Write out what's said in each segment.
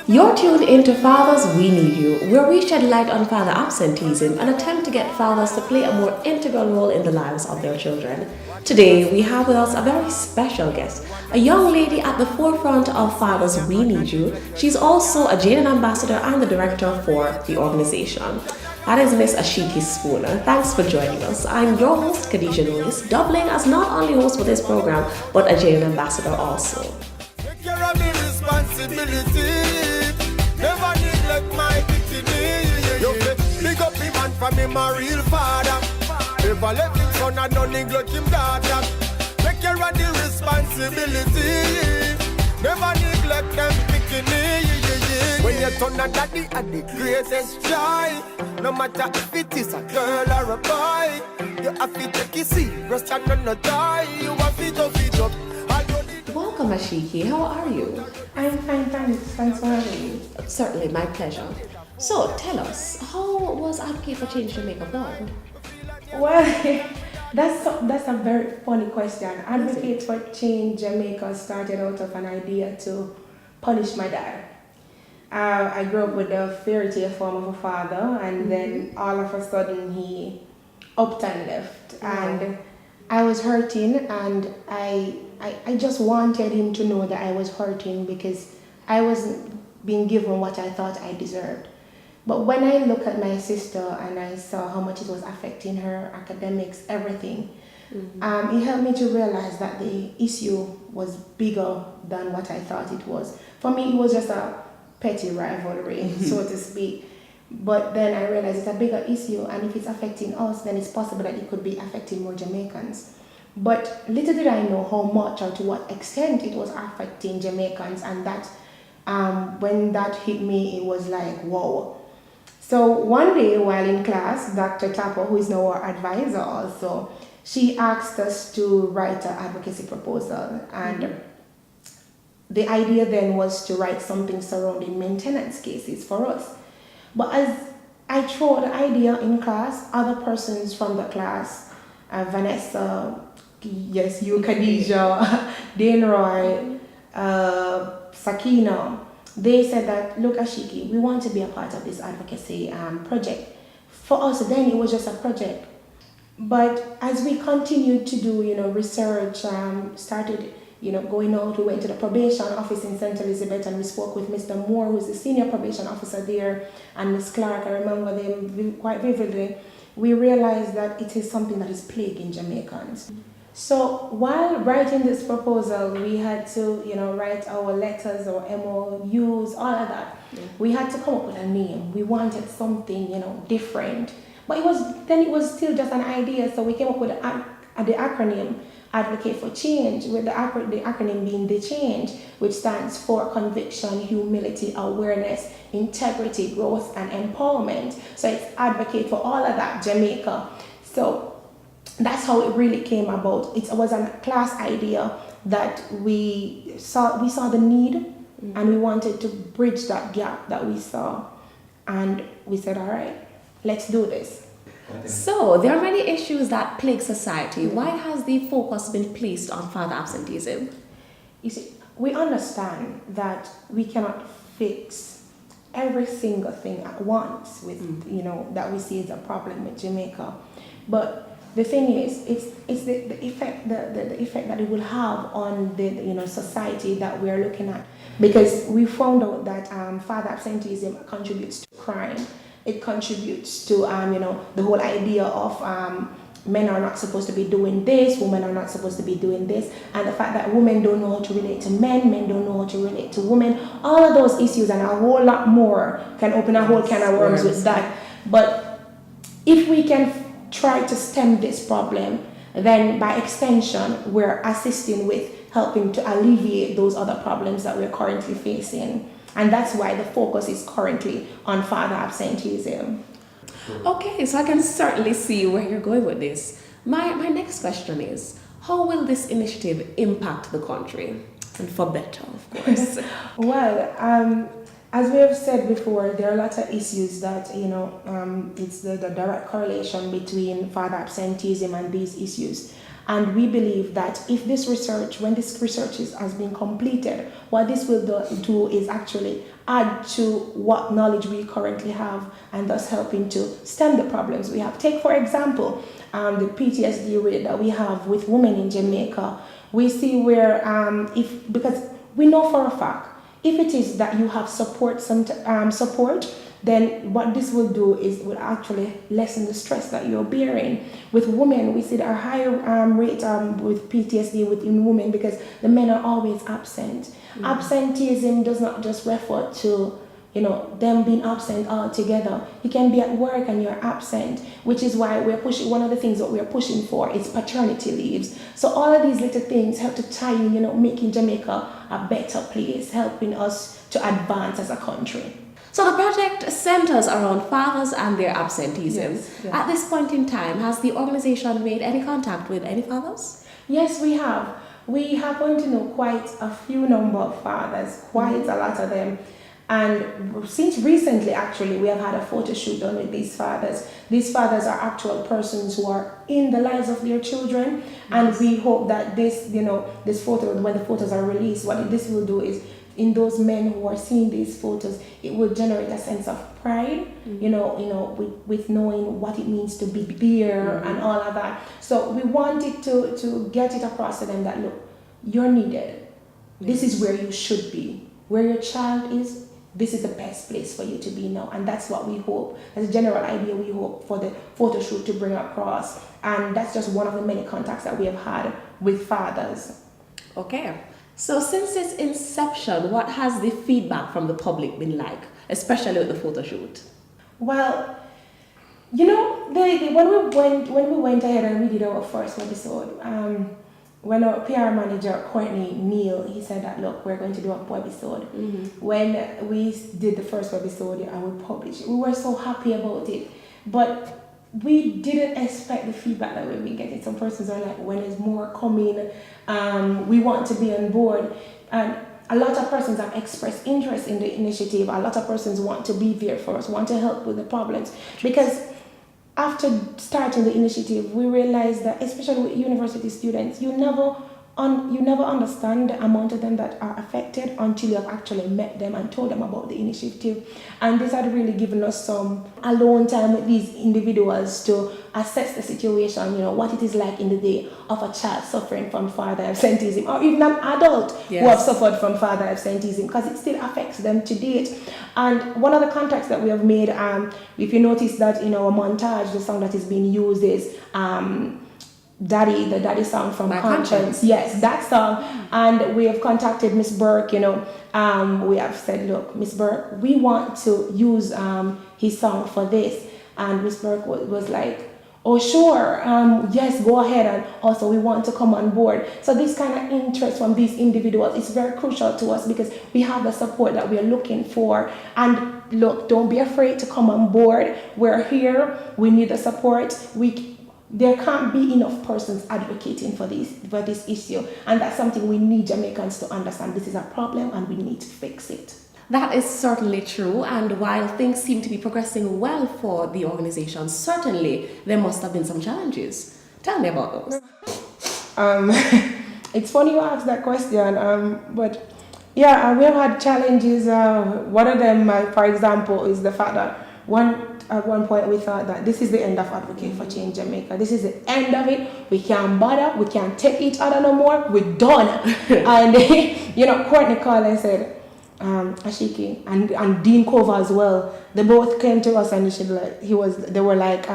You're tuned into Fathers We Need You, where we shed light on father absenteeism and attempt to get fathers to play a more integral role in the lives of their children. Today, we have with us a very special guest, a young lady at the forefront of Fathers We Need You. She's also a JN ambassador and the director for the organization. That is Miss Asheki Spooner. Thanks for joining us. I'm your host, Khadija Lewis, doubling as not only host for this program, but a JN ambassador also. Take care of the responsibility. Never neglect my dignity. You big up the man from him a real father. Never let him son and don't neglect him daughter. Take care of the responsibility. Never neglect them dignity. When you turn a daddy at the greatest joy, no matter if it is a girl or a boy, you have to take it serious and not die. You have to feed up. Welcome, Asheki. How are you? I'm fine, thanks. Thanks for having me. Certainly, my pleasure. So, tell us, how was Advocate for Change Jamaica born? Well, that's a very funny question. Advocate for Change Jamaica started out of an idea to punish my dad. I grew up with a fairy tale form of a father, and then all of a sudden he upped and left. And I was hurting, and I just wanted him to know that I was hurting because I wasn't being given what I thought I deserved. But when I look at my sister and I saw how much it was affecting her academics, everything, it helped me to realize that the issue was bigger than what I thought it was. For me, it was just a petty rivalry, so to speak. But then I realized it's a bigger issue, and if it's affecting us, then it's possible that it could be affecting more Jamaicans. But little did I know how much or to what extent it was affecting Jamaicans, and that when that hit me, it was like, whoa. So one day while in class, Dr. Tapper, who is now our advisor also, she asked us to write an advocacy proposal, and the idea then was to write something surrounding maintenance cases for us. But as I threw the idea in class, other persons from the class, Vanessa, yes, you, Khadija, Dane Roy, Sakina, they said that, look, Asheki, we want to be a part of this advocacy project. For us, then it was just a project. But as we continued to do, research, started, going out, we went to the probation office in St. Elizabeth, and we spoke with Mr. Moore, who's the senior probation officer there, and Ms. Clark, I remember them quite vividly. We realized that it is something that is plaguing Jamaicans. So while writing this proposal, we had to, write our letters, our MOUs, all of that. We had to come up with a name. We wanted something, different. But it was still just an idea, so we came up with the acronym Advocate for Change, with the acronym being the Change, which stands for Conviction, Humility, Awareness, Integrity, Growth, and Empowerment. So it's Advocate for all of that, Jamaica. So that's how it really came about. It was a class idea that we saw the need, and we wanted to bridge that gap that we saw. And we said, all right, let's do this. So, there are many issues that plague society. Why has the focus been placed on father absenteeism? You see, we understand that we cannot fix every single thing at once with, that we see as a problem with Jamaica. But the thing is, it's the effect that it will have on the society that we are looking at. Because we found out that father absenteeism contributes to crime. It contributes to the whole idea of men are not supposed to be doing this, women are not supposed to be doing this, and the fact that women don't know how to relate to men don't know how to relate to women. All of those issues and a whole lot more can open a whole can of worms with that. But if we can try to stem this problem, then by extension we're assisting with helping to alleviate those other problems that we're currently facing. And that's why the focus is currently on father absenteeism. Okay, so I can certainly see where you're going with this. My next question is, how will this initiative impact the country? And for better, of course. Well, as we have said before, there are a lot of issues that, it's the direct correlation between father absenteeism and these issues. And we believe that if this research, when this research has been completed, what this will do is actually add to what knowledge we currently have, and thus helping to stem the problems we have. Take, for example, the PTSD rate that we have with women in Jamaica. We see where, because we know for a fact, if it is that you have support, then what this will do is will actually lessen the stress that you're bearing. With women, we see a higher rate with PTSD within women because the men are always absent. Mm-hmm. Absenteeism does not just refer to them being absent altogether. You can be at work and you're absent, which is why we're pushing. One of the things that we're pushing for is paternity leaves. So all of these little things help to tie in, making Jamaica a better place, helping us to advance as a country. So the project centers around fathers and their absenteeism. Yes. At this point in time, has the organization made any contact with any fathers? Yes, we have. We happen to know quite a few number of fathers, quite a lot of them. And since recently, actually, we have had a photo shoot done with these fathers. These fathers are actual persons who are in the lives of their children. Yes. And we hope that this photo, when the photos are released, what this will do is, in those men who are seeing these photos, it will generate a sense of pride, with knowing what it means to be there and all of that. So we wanted to get it across to them that, look, you're needed. This is where you should be. Where your child is, this is the best place for you to be now. And that's what we hope. That's a general idea we hope for the photo shoot to bring across. And that's just one of the many contacts that we have had with fathers. Okay. So since its inception, what has the feedback from the public been like, especially with the photo shoot? Well, when we went ahead and we did our first episode, when our PR manager, Courtney Neal, he said that, look, we're going to do a episode. Mm-hmm. When we did the first episode and we published it, we were so happy about it. But we didn't expect the feedback that we've been getting. Some persons are like, when is more coming? We want to be on board. And a lot of persons have expressed interest in the initiative. A lot of persons want to be there for us, want to help with the problems. Because after starting the initiative, we realized that, especially with university students, you never understand the amount of them that are affected until you have actually met them and told them about the initiative. And this had really given us some alone time with these individuals to assess the situation, what it is like in the day of a child suffering from father absenteeism, or even an adult who have suffered from father absenteeism, because it still affects them to date. And one of the contacts that we have made, if you notice that in our montage, the song that is being used is the Daddy song from Conscience. Yes, that song. And we have contacted Miss Burke, we have said, look, Miss Burke, we want to use his song for this. And Miss Burke was like, oh, sure, yes, go ahead. And also we want to come on board. So this kind of interest from these individuals is very crucial to us, because we have the support that we are looking for. And look, don't be afraid to come on board. We're here. We need the support. There can't be enough persons advocating for this issue. And that's something we need Jamaicans to understand. This is a problem and we need to fix it. That is certainly true. And while things seem to be progressing well for the organization, certainly there must have been some challenges. Tell me about those. It's funny you ask that question, but yeah, we have had challenges. One of them, for example, is the fact that at one point we thought that this is the end of Advocate for Change Jamaica. This is the end of it. We can't bother. We can't take each other no more. We're done. And Courtney called and said, Asheki and Dean Cover as well. They both came to us and they were like,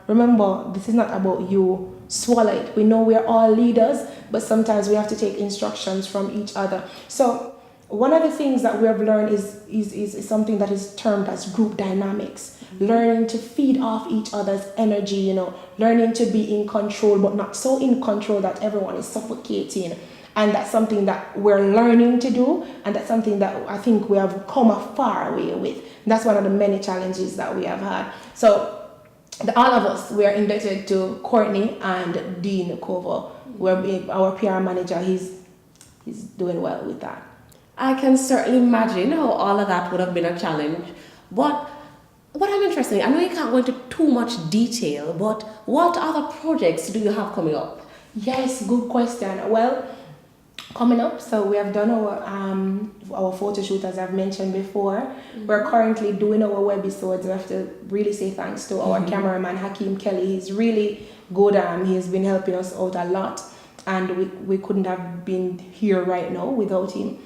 remember, this is not about you. Swallow it. We know we're all leaders, but sometimes we have to take instructions from each other. So one of the things that we have learned is something that is termed as group dynamics. Mm-hmm. Learning to feed off each other's energy, learning to be in control, but not so in control that everyone is suffocating. And that's something that we're learning to do, and that's something that I think we have come a far way with. And that's one of the many challenges that we have had. So all of us, we are indebted to Courtney and Dean Cover. Our PR manager, he's doing well with that. I can certainly imagine how all of that would have been a challenge. But what I'm interested in, I know you can't go into too much detail, but what other projects do you have coming up? Yes, good question. Well, coming up, so we have done our photo shoot as I've mentioned before. We're currently doing our webisodes. We have to really say thanks to our cameraman Hakeem Kelly. He's really good. He has been helping us out a lot, and we couldn't have been here right now without him.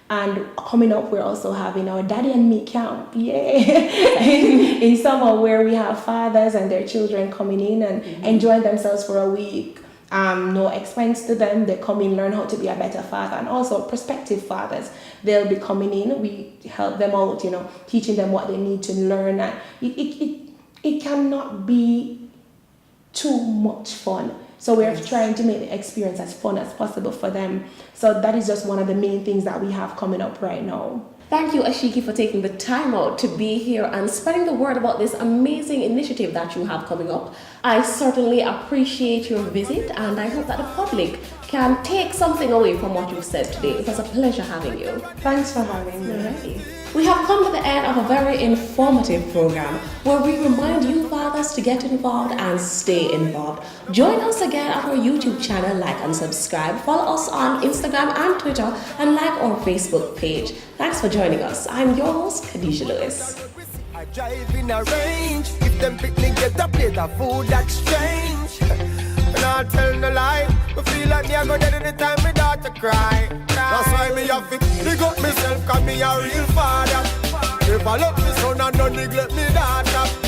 And coming up, we're also having our Daddy and Me camp, in summer, where we have fathers and their children coming in and enjoying themselves for a week. No expense to them. They come in, learn how to be a better father, and also prospective fathers. They'll be coming in. We help them out, teaching them what they need to learn. And it cannot be too much fun. So we're trying to make the experience as fun as possible for them. So that is just one of the main things that we have coming up right now. Thank you, Asheki, for taking the time out to be here and spreading the word about this amazing initiative that you have coming up. I certainly appreciate your visit, and I hope that the public can take something away from what you've said today. It was a pleasure having you. Thanks for having me. Alrighty. We have come to the end of a very informative program where we remind you fathers to get involved and stay involved. Join us again at our YouTube channel, like and subscribe. Follow us on Instagram and Twitter, and like our Facebook page. Thanks for joining us. I'm your host, Khadijah Lewis. I drive in a range. If them picnic get a plate of food, that's strange. And I'll tell no lie. I feel like me I go dead anytime my daughter cry. That's why me have to big up myself, cause me a real father. If I love me son and don't neglect me daughter.